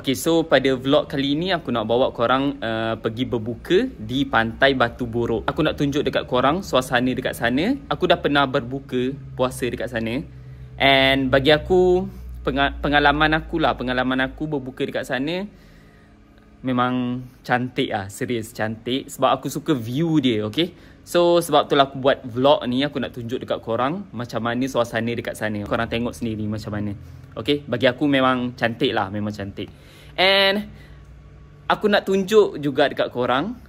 Okay, so pada vlog kali ni aku nak bawa korang pergi berbuka di Pantai Batu Borok. Aku nak tunjuk dekat korang suasana dekat sana. Aku dah pernah berbuka puasa dekat sana. And bagi aku, pengalaman aku berbuka dekat sana memang cantik lah, serius cantik. Sebab aku suka view dia, okay. So sebab tu lah aku buat vlog ni. Aku nak tunjuk dekat korang macam mana suasana dekat sana. Korang tengok sendiri macam mana. Okay, bagi aku memang cantik lah, memang cantik. And aku nak tunjuk juga dekat korang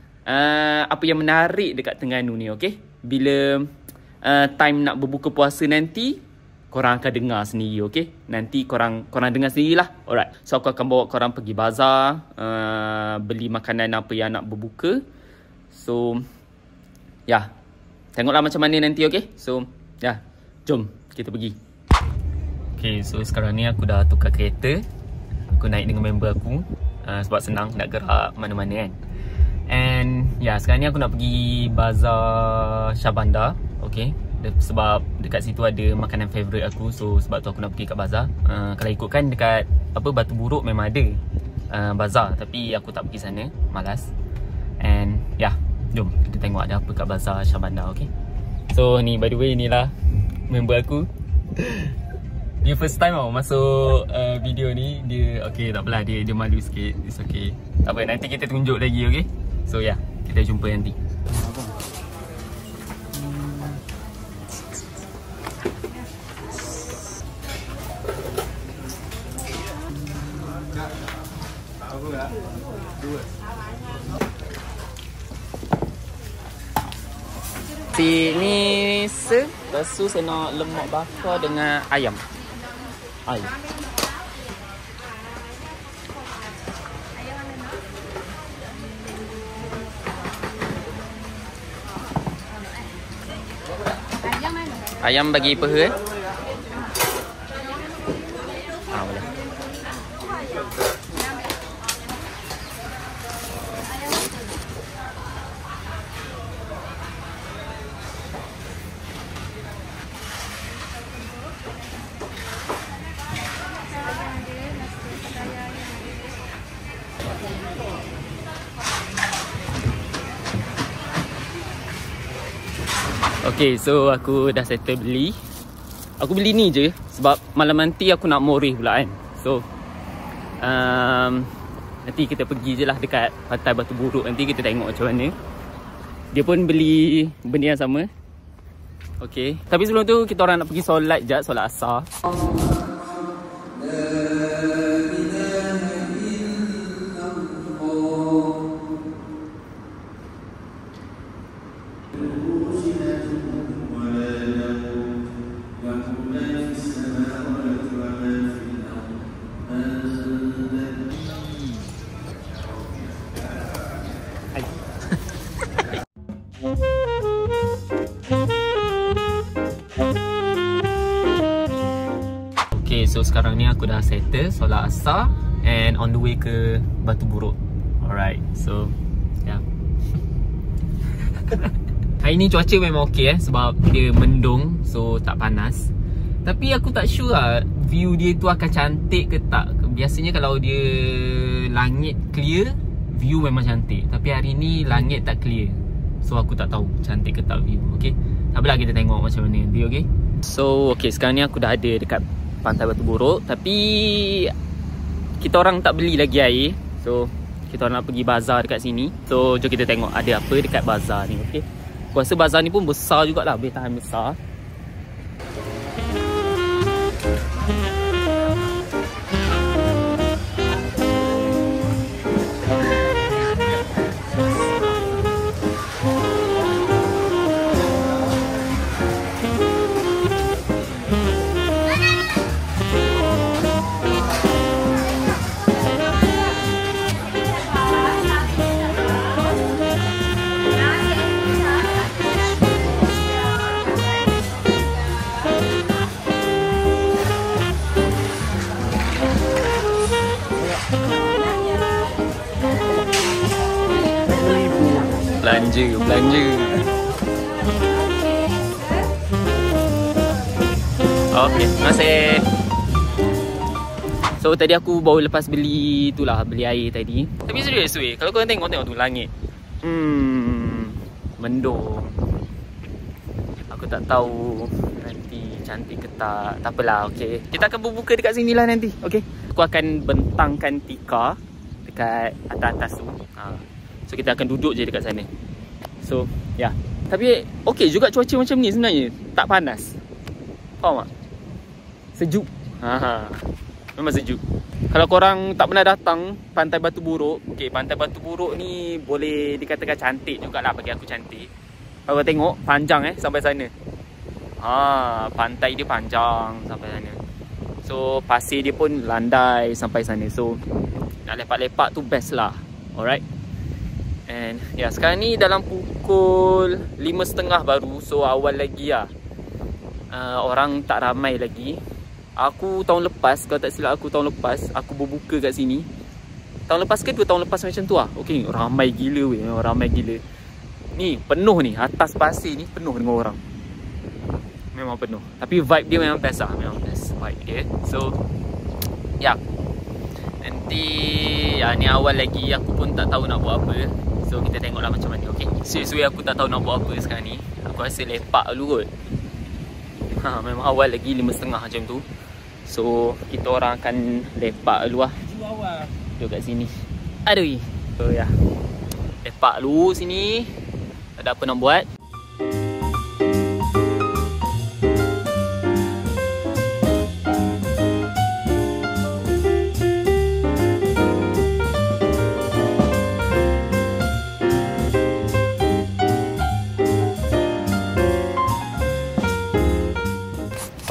apa yang menarik dekat Terengganu ni, okay. Bila time nak berbuka puasa nanti, korang akan dengar sendiri, okay. Nanti korang dengar sendirilah. Alright, so aku akan bawa korang pergi bazar, beli makanan apa yang nak berbuka. So ya, tengoklah macam mana nanti, okay. So ya, jom kita pergi. Okay, so sekarang ni aku dah tukar kereta. Aku naik dengan member aku sebab senang nak gerak mana-mana kan. And ya, sekarang ni aku nak pergi bazar Syahbandar, okay. Sebab dekat situ ada makanan favourite aku. So sebab tu aku nak pergi kat bazar. Kalau ikutkan dekat Batu Borok memang ada bazar, tapi aku tak pergi sana, malas. And ya, jom kita tengok ada apa kat bazar Syahbandar, okay. So ni, by the way, inilah member aku. Dia first time tau masuk video ni. Dia okay, tak apalah, dia malu sikit. It's okay, tak apa, nanti kita tunjuk lagi, okay. So ya, kita jumpa nanti. Sini lepas tu saya nak lemak bakar dengan ayam. Ayam bagi peha. Boleh. Okay, so aku dah settle beli. Aku beli ni je sebab malam nanti aku nak moreh pula kan. So nanti kita pergi je lah dekat Pantai Batu Borok. Nanti kita tengok macam mana. Dia pun beli benda yang sama. Okay, tapi sebelum tu kita orang nak pergi solat je, solat asar. Okay, so sekarang ni aku dah settle solat asar and on the way ke Batu Borok. Alright, so yeah. Hari ni cuaca memang okey sebab dia mendung, so tak panas. Tapi aku tak sure lah view dia tu akan cantik ke tak. Biasanya kalau dia langit clear, view memang cantik. Tapi hari ni langit tak clear, so aku tak tahu cantik ke tak view, okay. Tak apalah, kita tengok macam mana nanti, okay. So okay, sekarang ni aku dah ada dekat Pantai Batu Borok, tapi kita orang tak beli lagi air. So kita orang nak pergi bazar dekat sini. So jom kita tengok ada apa dekat bazar ni, okay. Aku rasa bazar ni pun besar jugalah, boleh tahan besar. Belanja. Okay, terima kasih. So tadi aku baru lepas beli air tadi. Tapi serius weh, kalau korang tengok tu langit. Mendung. Aku tak tahu nanti cantik ke tak. Tak apalah, okey. Kita akan berbuka dekat sini lah nanti, okey. Aku akan bentangkan tikar dekat atas-atas tu. So kita akan duduk je dekat sana. So, ya. Tapi okey juga cuaca macam ni sebenarnya. Tak panas. Faham tak? Sejuk. Memang sejuk. Kalau korang tak pernah datang Pantai Batu Buruk, okey, Pantai Batu Buruk ni boleh dikatakan cantik jugalah, bagi aku cantik. Kalau korang tengok panjang sampai sana. Pantai dia panjang sampai sana. So pasir dia pun landai sampai sana. So nak lepak-lepak tu best lah. Alright. And ya, sekarang ni dalam pukul 5.30 baru. So awal lagi lah. Orang tak ramai lagi. Aku tahun lepas, kalau tak silap aku tahun lepas, aku berbuka kat sini. Tahun lepas ke 2 tahun lepas macam tu lah. Okay, ramai gila weh, ramai gila. Ni penuh ni, atas pasir ni penuh dengan orang. Memang penuh. Tapi vibe dia memang best lah, memang best vibe dia. So, ya. Nanti, ya ni awal lagi, aku pun tak tahu nak buat apa. So, kita tengoklah macam mana, okay. Seriously aku tak tahu nak buat apa sekarang ni. Aku rasa lepak dulu kot. Memang awal lagi 5.30 macam tu. So kita orang akan lepak dulu lah. Duduk kat sini. Aduh. So ya, lepak dulu sini. Tak ada apa nak buat.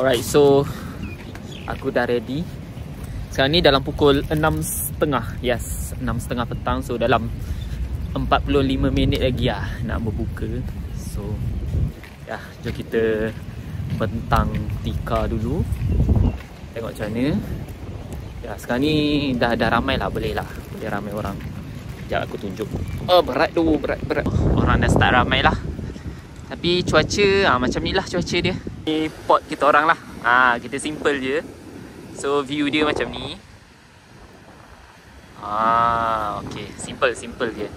Alright, so aku dah ready. Sekarang ni dalam pukul 6.30. Yes, 6.30 petang. So dalam 45 minit lagi lah nak berbuka. So ya, jom kita bentang tikar dulu. Tengok macam mana. Ya, sekarang ni dah ramai lah, boleh lah. Boleh ramai orang. Sekejap aku tunjuk. Berat tu, berat. Orang dah start ramai lah. Tapi cuaca macam ni lah cuaca dia. Ni pot kita orang lah. Kita simple je. So view dia macam ni. Okay, simple je.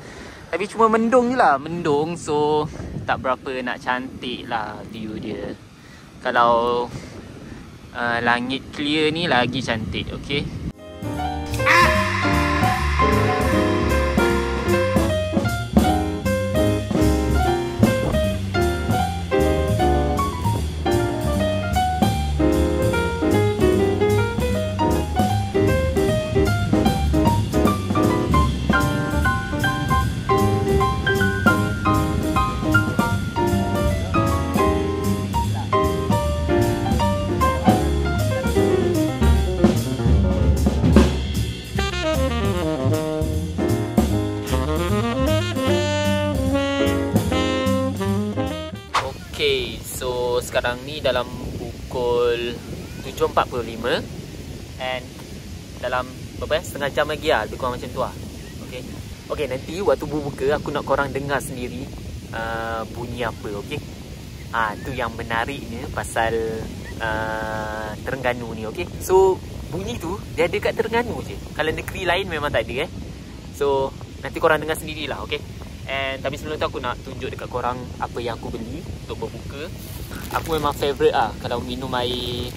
Tapi cuma mendung je lah. Mendung, so tak berapa nak cantik lah view dia. Kalau langit clear ni lagi cantik, okay. Okay, so sekarang ni dalam pukul 7.45 and dalam berapa setengah jam lagi lah, lebih kurang macam tu lah. Okay, nanti waktu berbuka aku nak korang dengar sendiri bunyi apa, okay. Tu yang menariknya pasal Terengganu ni, okay. So bunyi tu dia ada kat Terengganu je. Kalau negeri lain memang tak ada So nanti korang dengar sendirilah, okay. And tapi sebelum tu aku nak tunjuk dekat korang apa yang aku beli untuk berbuka. Aku memang favourite kalau minum air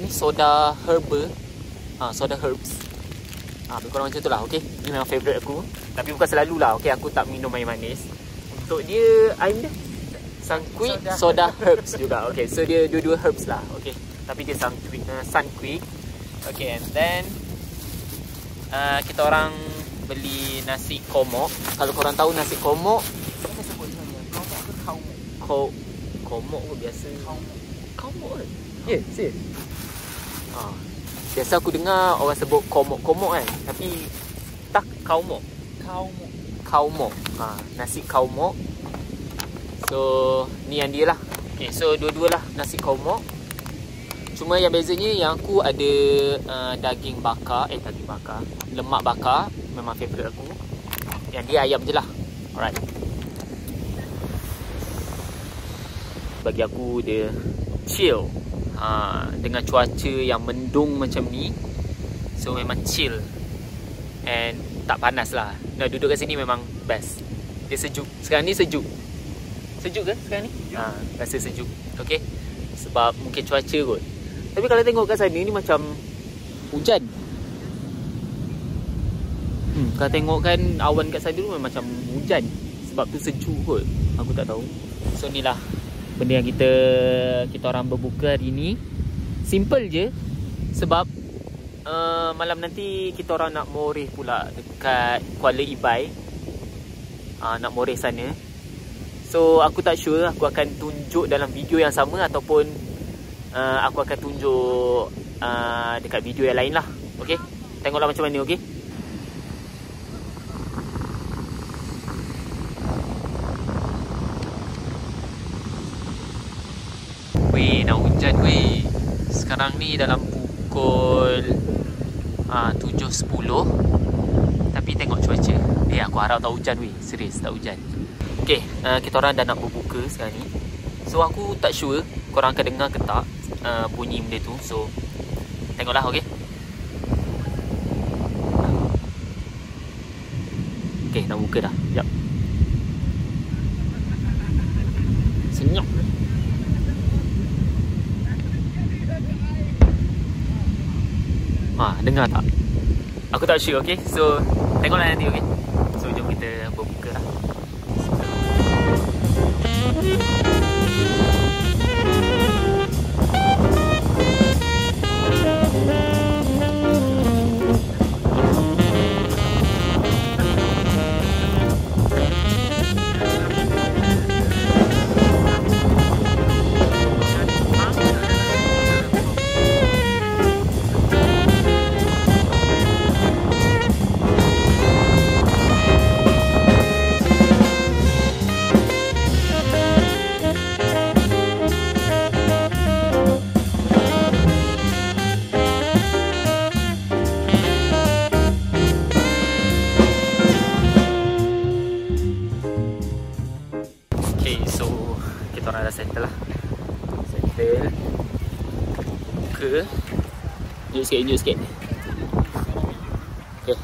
soda herba. Soda herbs. Lebih kurang macam tu lah, okay. Ini memang favourite aku. Tapi bukan selalu lah, okay. Aku tak minum air manis. Untuk dia air dia Sunquick soda herbs juga, okay. So dia dua-dua herbs lah, okay. Tapi dia Sunquick. Okay, and then kita orang beli nasi komok. Kalau korang tahu nasi komok, apa sebut sebenarnya? Komok ke kaumok? Komok pun biasa. Kaumok kan? Ya, serius. Biasa aku dengar orang sebut komok-komok kan. Tapi tak kaumok. Kaumok. Nasi kaumok. So ni yang dia lah. Okay, so dua-dua lah nasi kaumok. Cuma yang bezanya yang aku ada daging bakar, lemak bakar. Memang favourite aku. Yang dia ayam je lah. Alright. Bagi aku dia chill. Dengan cuaca yang mendung macam ni, so memang chill and tak panas lah. Nak duduk kat sini memang best. Dia sejuk. Sekarang ni sejuk. Sejuk ke sekarang ni? Rasa sejuk. Okay, sebab mungkin cuaca kot. Tapi kalau tengok kat sana ni macam hujan. Kalau tengok kan awan kat sana tu macam hujan. Sebab tu sejuk kot. Aku tak tahu. So ni lah benda yang kita orang berbuka hari ni. Simple je. Sebab malam nanti kita orang nak moreh pula dekat Kuala Ibai. Nak moreh sana. So aku tak sure aku akan tunjuk dalam video yang sama ataupun aku akan tunjuk dekat video yang lain lah. Okay, tengoklah macam mana. Okay, weh, nak hujan weh. Sekarang ni dalam pukul 7.10. Tapi tengok cuaca, aku harap tak hujan weh. Serius tak hujan. Okay, kita orang dah nak berbuka sekarang ni. So aku tak sure korang akan dengar ke tak bunyi benda tu. So tengoklah. Okay, okay, nak buka dah. Sekejap. Senyap. Dengar tak? Aku tak sure. Okay, so tengoklah nanti. Okay, so jom kita berbuka lah. Settle lah. Settle. Buka. Tunjuk sikit. Okay.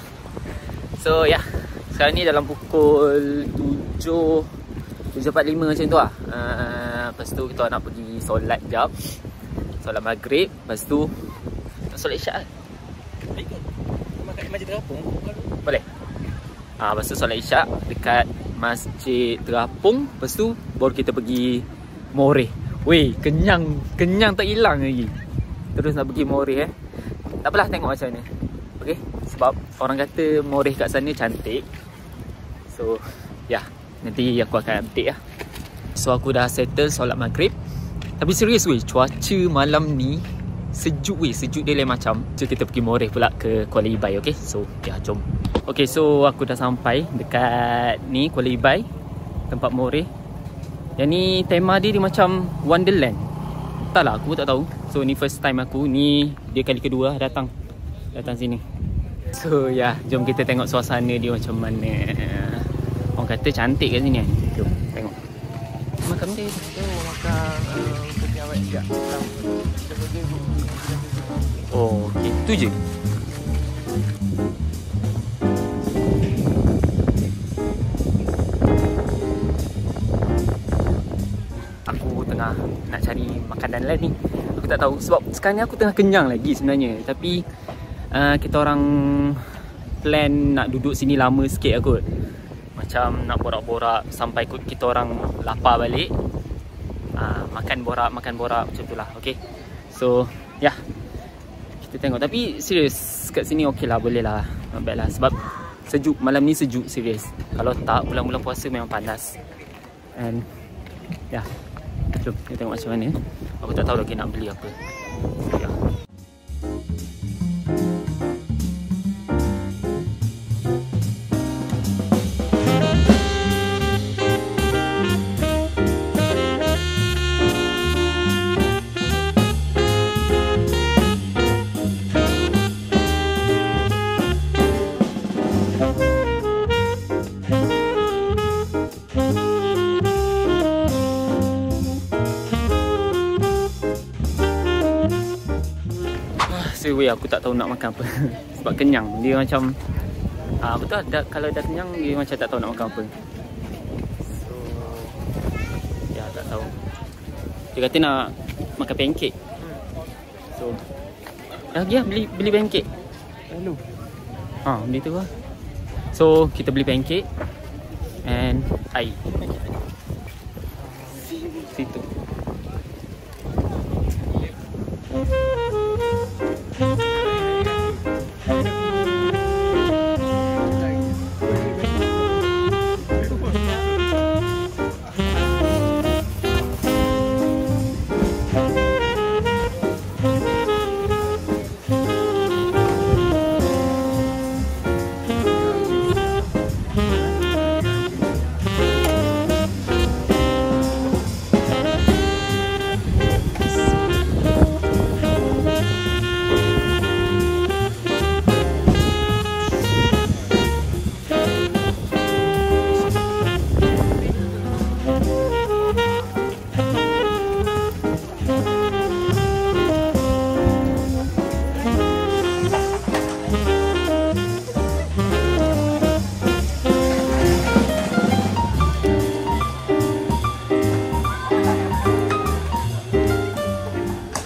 So ya, sekarang ni dalam pukul 7.45 macam tu lah. Lepas tu kita nak pergi solat jap. Solat maghrib. Lepas tu nak solat isyak lah. Ikut makan masjid terapung. Boleh? Lepas tu solat isyak dekat masjid terapung. Lepas tu baru kita pergi moreh. Weh, kenyang tak hilang lagi. Terus nak pergi moreh. Tak apalah, tengok macam mana. Okay, sebab orang kata moreh kat sana cantik. So ya, nanti aku akan update lah. So aku dah settle solat maghrib. Tapi serius weh, cuaca malam ni sejuk weh. Sejuk dia lain macam. So kita pergi moreh pula ke Kuala Ibai. Okay, so ya, jom. Okay, so aku dah sampai dekat ni Kuala Ibai, tempat moreh. Yang ni tema dia macam Wonderland. Entahlah, aku tak tahu. So ni first time aku. Ni dia kali kedua datang sini. So ya, jom kita tengok suasana dia macam mana. Orang kata cantik kat sini kan. Jom tengok. Makan dia. Makan kopi awet sekejap. Oh, okay. Tu je. Nak cari makanan lain ni. Aku tak tahu. Sebab sekarang ni aku tengah kenyang lagi sebenarnya. Tapi kita orang plan nak duduk sini lama sikit kot. Macam nak borak-borak sampai kita orang lapar balik. Makan borak macam tu lah. Okay, so ya, kita tengok. Tapi serius kat sini okey lah, boleh lah. Not bad lah. Sebab sejuk. Malam ni sejuk serius. Kalau tak, bulan-bulan puasa memang panas. And ya, jom kita tengok macam mana. Aku tak tahu lagi nak beli apa. Ya. straight away aku tak tahu nak makan apa. Sebab kenyang. Dia macam betul kalau dah kenyang dia macam tak tahu nak makan apa. So ya tak tahu. Dia kata nak makan pancake. So pergi lah beli pancake. Hello. Beli tu lah. So kita beli pancake and air. Situ.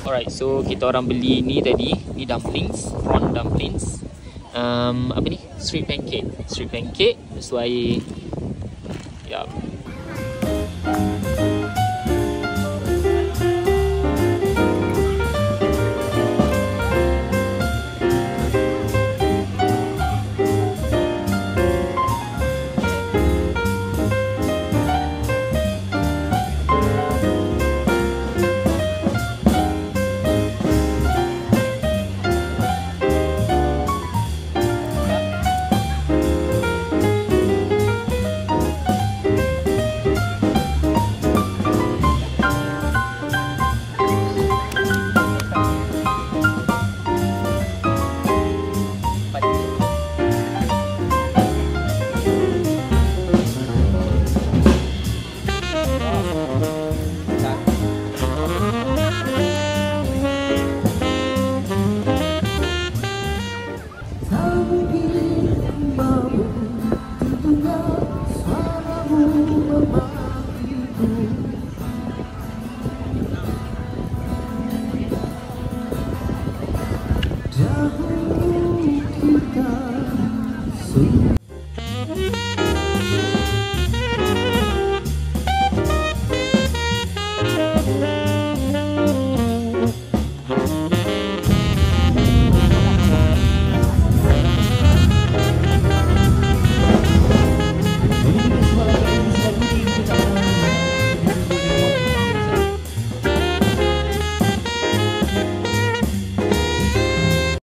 Alright, so kita orang beli ni tadi, ni dumplings, prawn dumplings. Apa ni? Street pancake. Street pancake, lepas tu air. Ya.